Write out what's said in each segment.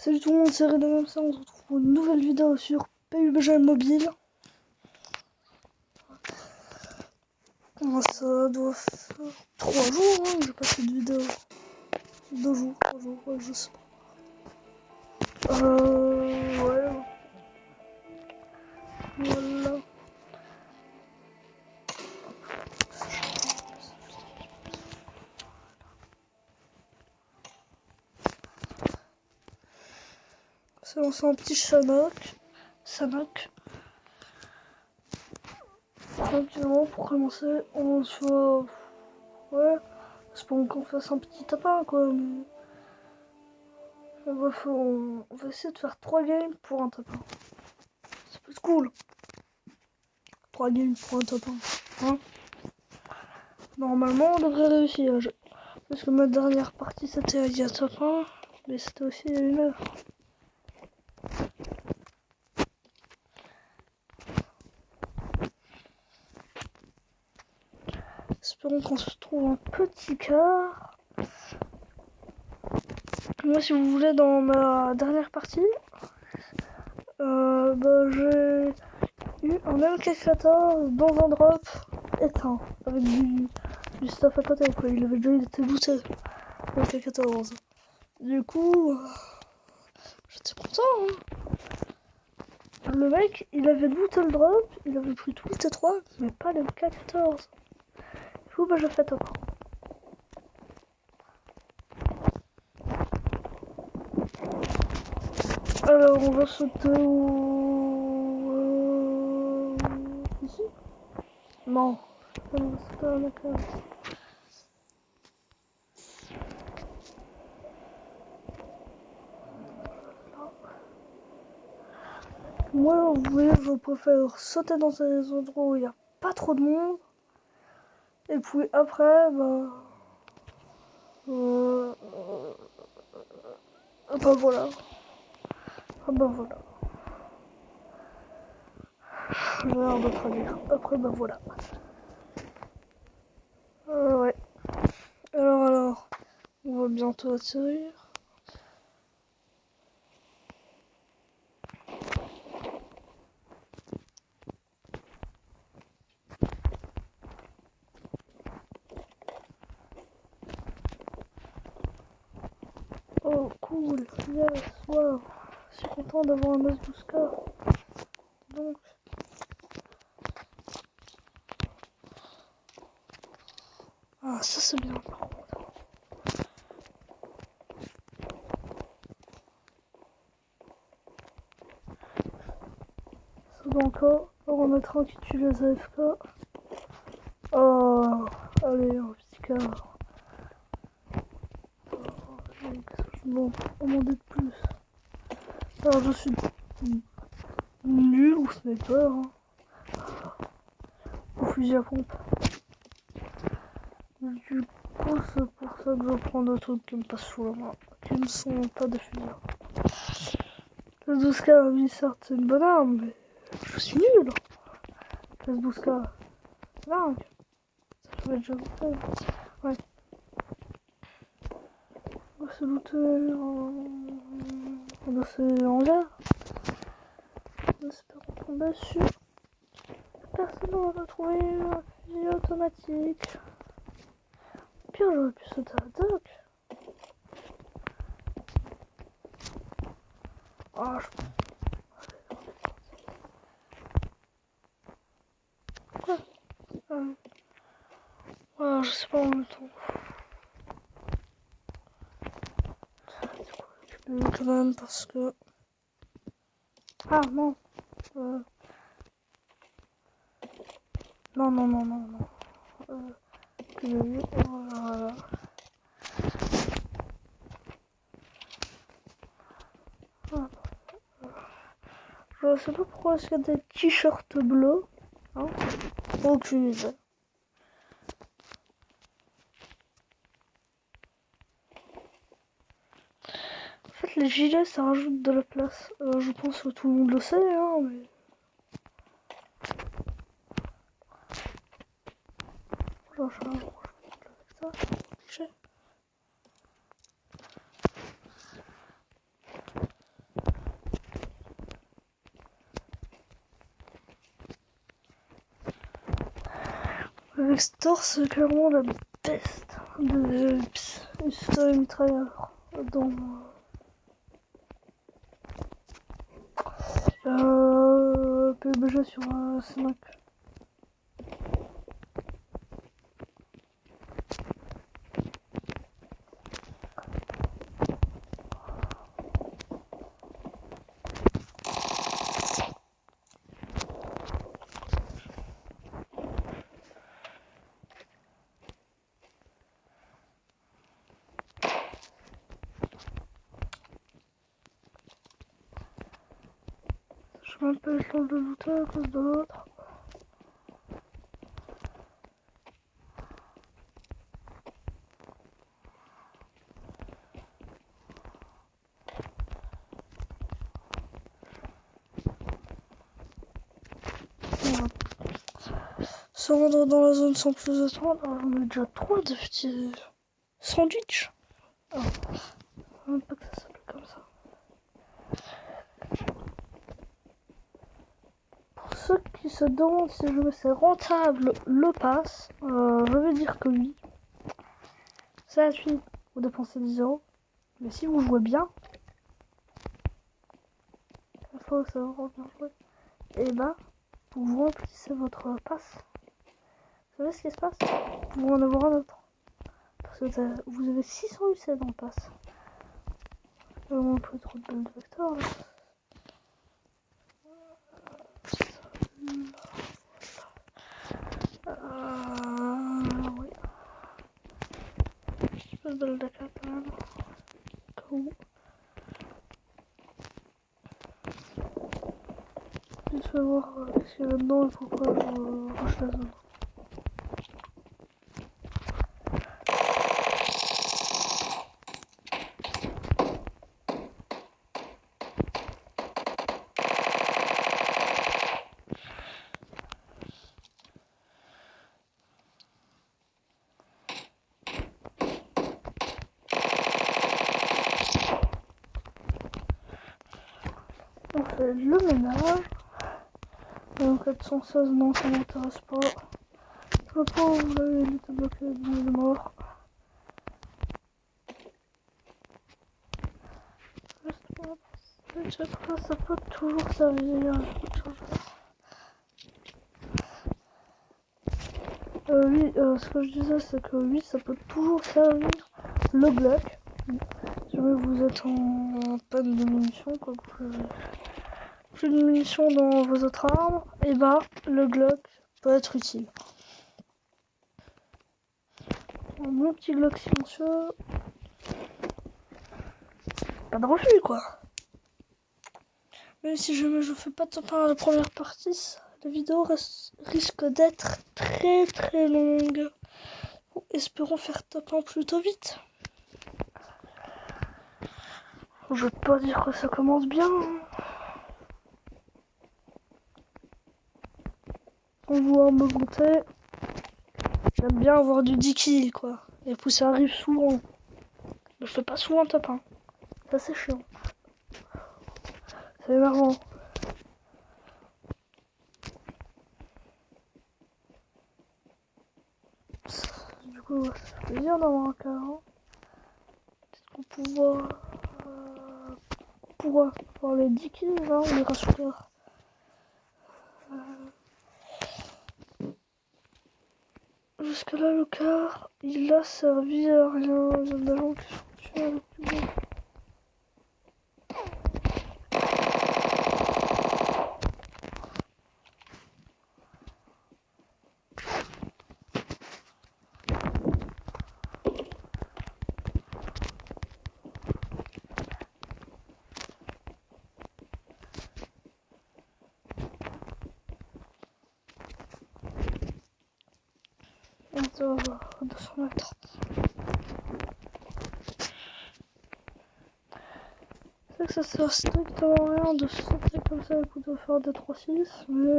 Salut tout le monde, c'est Redem, ça on se retrouve pour une nouvelle vidéo sur PUBG Mobile. Ça doit faire 3 jours que j'ai pas fait de vidéo. 2 jours, 3 jours, ouais, je sais pas. Ouais. Voilà. C'est lancé un petit Sanok. Tranquillement pour commencer, on se va. Ouais, c'est pas qu'on fasse un petit tapin quoi, mais. Bref, on va essayer de faire 3 games pour un tapin. Ça peut être cool. 3 games pour un tapin. Hein, normalement, on devrait réussir. Parce que ma dernière partie, c'était il y a tapin, mais c'était aussi il y a 1 heure. Espérons qu'on se trouve un petit quart. Moi, si vous voulez, dans ma dernière partie, j'ai eu un MK14 dans un drop éteint, avec du stuff à côté, quoi. Il avait déjà été looté, le MK14. Du coup, j'étais content, hein. Le mec, il avait looté le drop, il avait pris tout le T3, mais pas le MK14. Du coup, je fais top. Alors, on va sauter ici. Non, on va sauter à la case. Moi, vous voyez, je préfère sauter dans des endroits où il n'y a pas trop de monde. Et puis après, voilà. Voilà. J'ai l'air de traduire. Après, voilà. Ouais. Alors, on va bientôt atterrir. Oh, cool. Yes, wow. Je suis content d'avoir un As-12K. Donc, ah, ça c'est bien par contre. Ça doit encore remettre un qui tue les AFK. Oh, allez, un petit quart. Bon, on m'en dit de plus. Alors, je suis nul ou sniper, hein. Au fusil à pompe. Du coup, c'est pour ça que je prends des trucs qui me passent sous la main, qui ne sont pas des fusils. Le 12K, oui, certes, c'est une bonne arme, mais je suis nul. Le 12K, c'est dingue. Ça, je vais déjà looter. Ouais. On va se looter dans ces hangars. On espère tomber sur personne. On va trouver un fusil automatique. Au pire, j'aurais pu sauter à la doc. Ah, Quoi ouais, je sais pas en même temps. Quand même parce que... Ah non. Non. Voilà. Je sais pas pourquoi est-ce qu'il y a des t-shirts bleus. Hein, aucune idée. En fait, les gilets, ça rajoute de la place. Je pense que tout le monde le sait, hein, mais... Genre, je avec ça. Avec Stor, c'est clairement la best de pistolet mitrailleur dans PUBG sur C5. Je m'appelle le change de looter à cause de l'autre. Se rendre dans la zone sans plus attendre. On a déjà 3 de petits sandwichs. Oh. Même pas que ça s'appelle comme ça. Pour ceux qui se demandent si c'est rentable le pass, je vais dire que oui. C'est la suite, vous dépensez 10 €. Mais si vous jouez bien, il faut savoir bien jouer. Et bah, vous remplissez votre pass. Vous savez ce qui se passe? Vous pouvez en avoir un autre. Parce que vous avez 600 UC dans le pass. On peut trop de balles de vecteur là. Oui. J'ai pas de balles d'achat quand même. Où je vais voir ce qu'il y a là-dedans et pourquoi je rush la zone. On fait le ménage. 416, non, ça m'intéresse pas. Le pauvre, là, il était bloqué, il est mort. Ça peut toujours servir. Oui, ce que je disais, c'est que oui, ça peut toujours servir le Glock. Si jamais vous êtes en panne de munitions, quoi, que vous avez plus de munitions dans vos autres armes, et bah, le Glock peut être utile. Mon petit Glock silencieux, pas de refus, quoi. Même si jamais je fais pas de top 1 à la première partie, la vidéo risque d'être très très longue. Bon, espérons faire top 1 plutôt vite. Je vais pas dire que ça commence bien. Sans vouloir me gonter. J'aime bien avoir du 10 kills, quoi. Et puis ça arrive souvent. Je fais pas souvent top 1. Ça c'est chiant. C'est énervant. Du coup, ça fait plaisir d'avoir un cas. Hein. Peut-être qu'on pourra avoir les 10 kills, là, on ira super. Jusque là, le car, il a servi à rien. Il y a des gens qui sont tués avec du bon. Bientôt 200 mètres. C'est que ça sert strictement à rien de sauter comme ça et de faire des 3-6, mais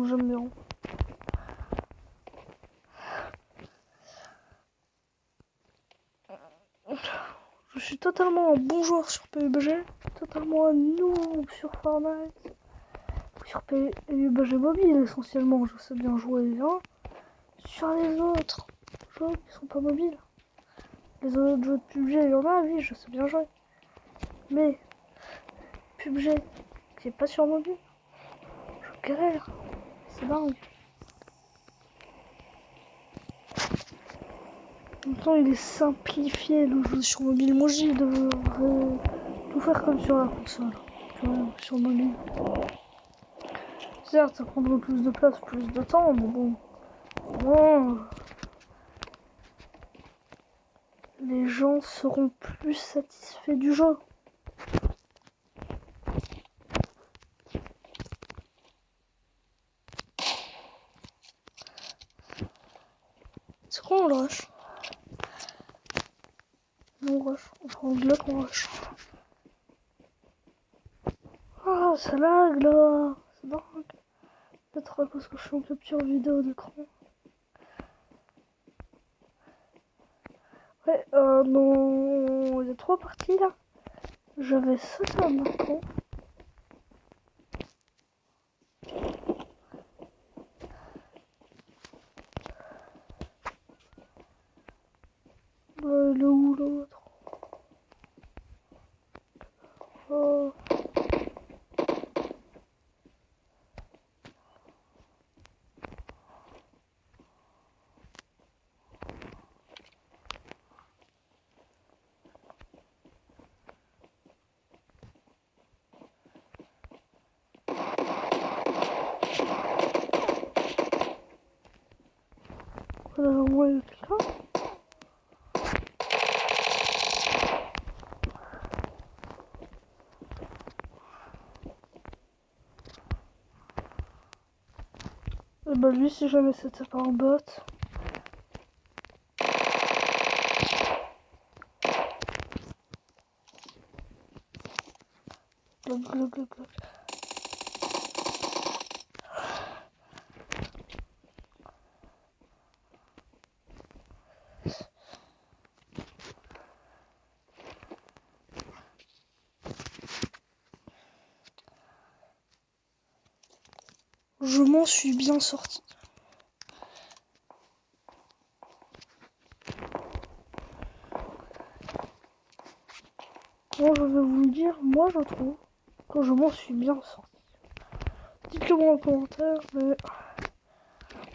j'aime bien. Je suis totalement un bon joueur sur PUBG, totalement un noob sur Fortnite, sur PUBG mobile essentiellement, je sais bien jouer, hein. sur les autres jeux qui sont pas mobiles. Les autres jeux de PUBG, il y en a, oui, je sais bien jouer. Mais PUBG qui est pas sur mobile, je galère. C'est dingue. En même temps, il est simplifié le jeu sur mobile. Moi, j'y devrais tout faire comme sur la console. Quand même, sur mobile. Certes, ça prendra plus de place, plus de temps, mais bon. Bon, les gens seront plus satisfaits du jeu. C'est quoi on le rush? On rush. On prend Glock, on rush. Ah, ça lag là. C'est dingue. Peut-être à cause que je suis en capture vidéo d'écran. Ouais, non. Il y a 3 parties là. J'avais sauté un balcon. Le ou l'autre. Oh. Au moins il y a quelqu'un. Et bah lui, si jamais c'était pas un bot. Glock, glock, glock, glock. Je m'en suis bien sorti. Bon, je vais vous le dire, moi je trouve que je m'en suis bien sorti. Dites-le moi en commentaire, mais...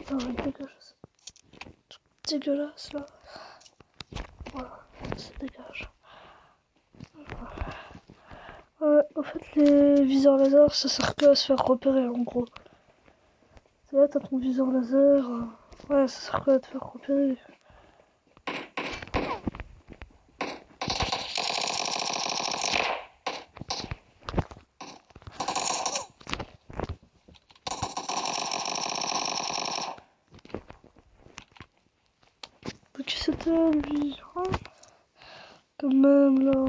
Attends, je vais dégager ça. Dégueulasse là. Voilà, ça dégage. Au fait, les viseurs laser, ça sert que à se faire repérer en gros. C'est là, t'as ton viseur laser. Ouais, ça sert que à te faire repérer. Qui c'était lui, hein? Quand même là.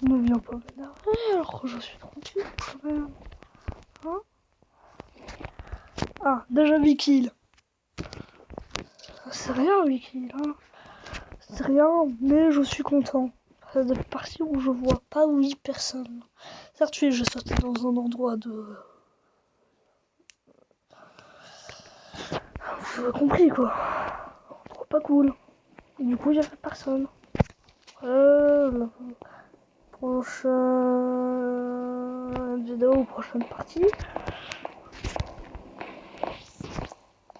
Ne viens pas m'énerver alors que je suis tranquille quand même. Hein? Ah, déjà 8 kills. C'est rien 8 kills, hein. C'est rien, mais je suis content. C'est des parties où je vois pas 8 personnes. Certes, oui, je sauté dans un endroit de... Vous avez compris quoi. Pas cool. Du coup, il y avait personne. La prochaine vidéo, prochaine partie.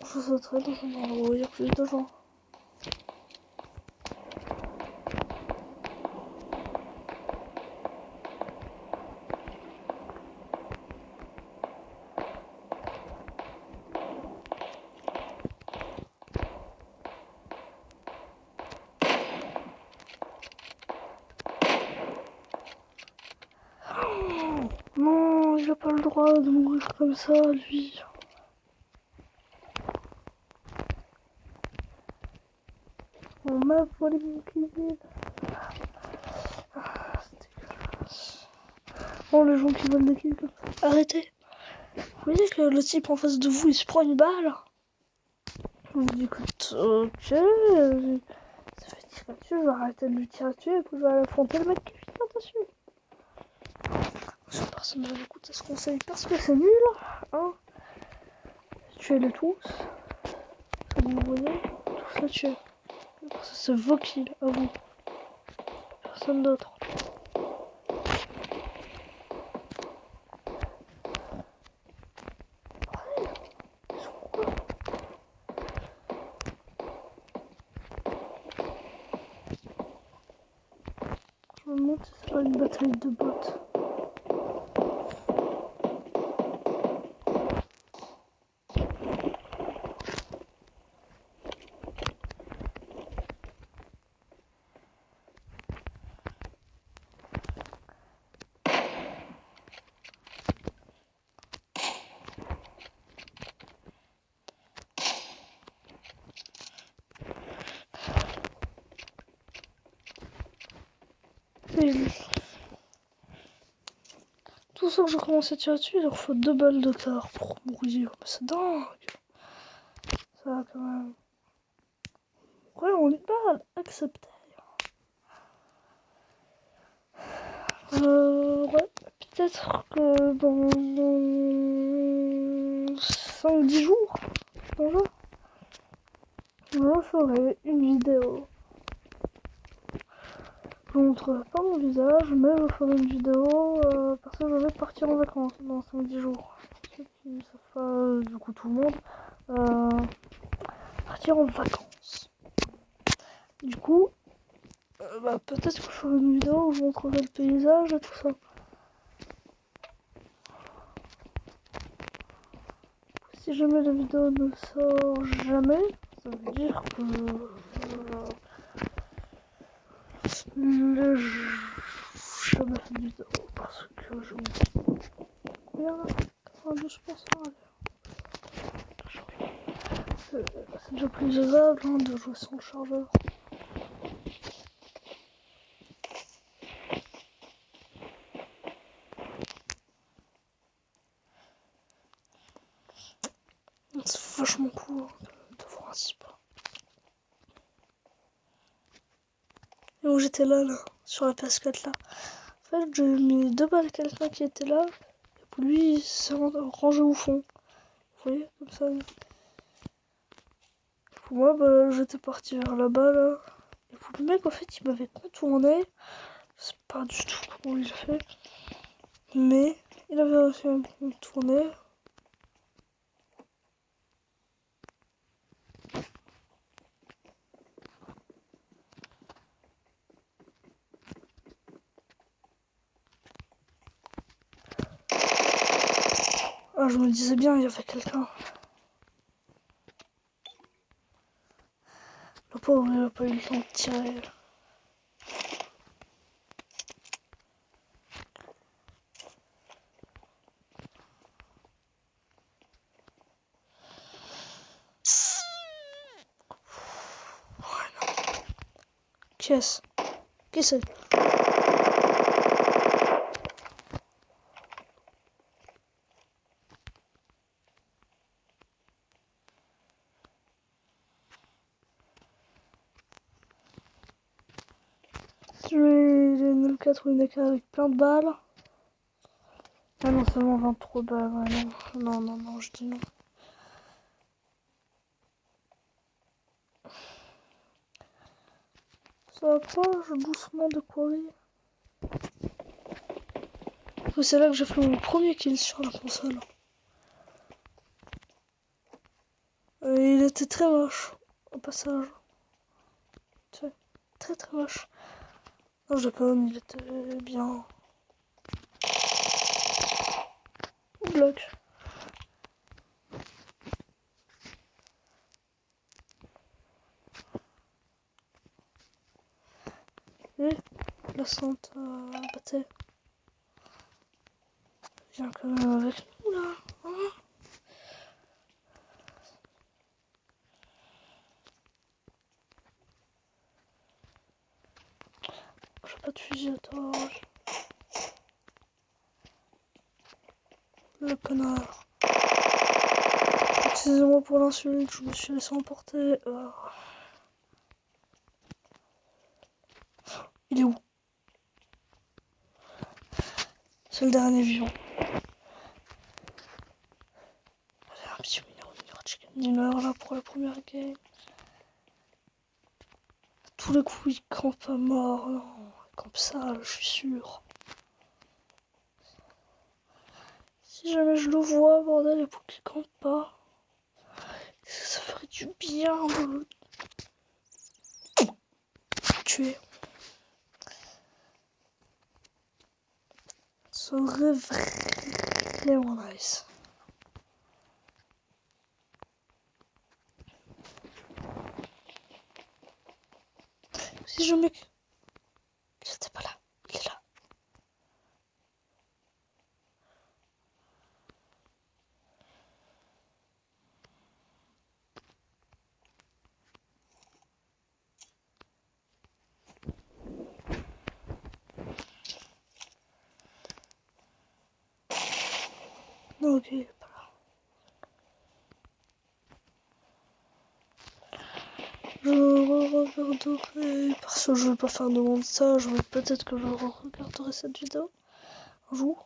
Je sauterai dans un endroit où il y a plus de gens. Non, il a pas le droit de mourir comme ça, lui. On m'a volé mon kill. C'est dégueulasse. Bon, les gens qui volent des kills comme ça. Arrêtez. Vous voyez que le type en face de vous, il se prend une balle. Vous me dites, écoute, ok. Ça fait tirer dessus, je vais arrêter de lui tirer dessus et puis je vais aller affronter le mec qui vient dessus. Cette personne va écouter ce conseil parce que c'est nul, hein. Tuez-les tous. vous voyez, tout ça tué. C'est vos kills à vous. Personne d'autre. Je me demande si c'est pas une bataille de bots. Et tout ça que je commence à tirer dessus, il leur faut 2 balles de quart pour mourir. Mais c'est dingue. Ça va quand même. Ouais, on est pas accepté. Ouais, peut-être que dans 5-10 jours, déjà, je ferai une vidéo. Je vous montrerai pas mon visage, mais je ferai une vidéo parce que je vais partir en vacances dans 5-10 jours. Ceux qui ne savent pas, du coup tout le monde, partir en vacances. Du coup, peut-être que je ferai une vidéo où je montrerai le paysage et tout ça. Si jamais la vidéo ne sort jamais, ça veut dire que jamais fait de vidéo parce que je m'oublie. Combien là 92%. C'est déjà plus agréable de jouer sans le chargeur. C'est vachement cool de voir un zip. Et où j'étais là, sur la PS4 là. En fait, j'ai mis 2 balles à quelqu'un qui était là. Et pour lui, il s'est rangé au fond. Vous voyez, comme ça. Pour moi, j'étais parti vers là-bas là. Et pour le mec, en fait, il m'avait contourné. Je sais pas du tout comment il a fait. Mais il avait réussi à me contourner. Ah, je me disais bien, il y avait quelqu'un. Le pauvre, il a pas eu le temps de tirer. Qui est-ce? Qui c'est? Je vais une M4 ou une AK avec plein de balles. Ah non, seulement 23 balles. Ouais, non. Non, je dis non. Ça approche doucement de courir. C'est là que j'ai fait mon premier kill sur la console. Il était très moche au passage. Très moche. Non, je déconne, il était bien. Bloc. Et la sente bataille. Viens quand même avec nous là. Hein, j'ai pas de fusil à torche. Le connard. Excusez-moi pour l'insulte, je me suis laissé emporter. Il est où? C'est le dernier vivant. Un petit mineur chicken. meurt là pour la première game. Tous les coups il campe à mort, non, il campe ça, je suis sûr. Si jamais je le vois, bordel, et pour qu'il campe pas, ça ferait du bien de le tuer. Ça serait vraiment nice. Si jamais... Il était pas là, il est là. Non, ok, il est pas là. Je regarderai, parce que je vais pas faire de montage, mais peut-être que je regarderai cette vidéo un jour.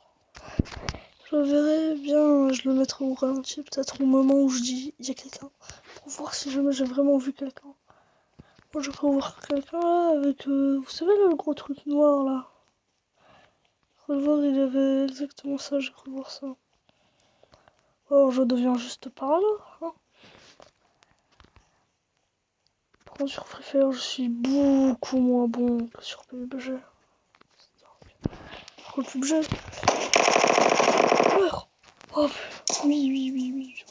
Je verrai bien, je le mettrai au ralenti, peut-être au moment où je dis il y a quelqu'un, pour voir si jamais j'ai vraiment vu quelqu'un. Moi je peux voir quelqu'un là avec, vous savez là, le gros truc noir là. Je crois voir, il avait exactement ça, j'ai cru voir ça. Oh, je deviens juste par là, hein. Par contre sur Free Fire, je suis beaucoup moins bon que sur PUBG. Par contre PUBG... Meurs. Oh, oui, oui, oui, oui.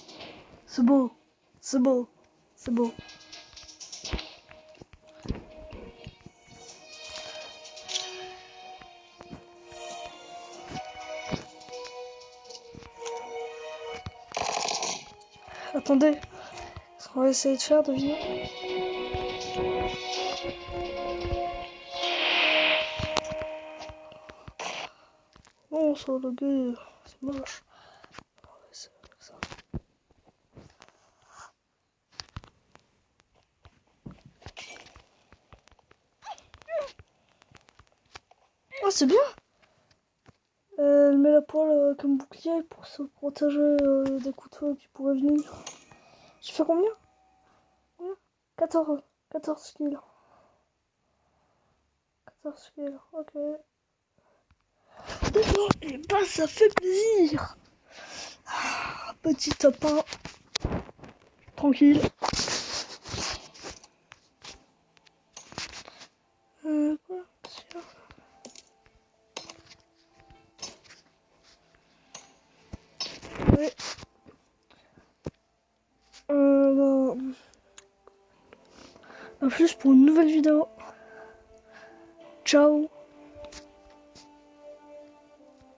C'est beau, c'est beau, c'est beau. Attendez, ce qu'on va essayer de faire, devinez. Non, ça le gars, c'est moche. On va essayer avec ça. Oh, c'est bien. Elle met la poêle comme bouclier pour se protéger des coups de feu qui pourraient venir. Tu fais combien? 14 kills. 14 kills, ok. D'accord, et bah ça fait plaisir. Petit top 1. Tranquille. Quoi? Ouais. À plus pour une nouvelle vidéo. Ciao.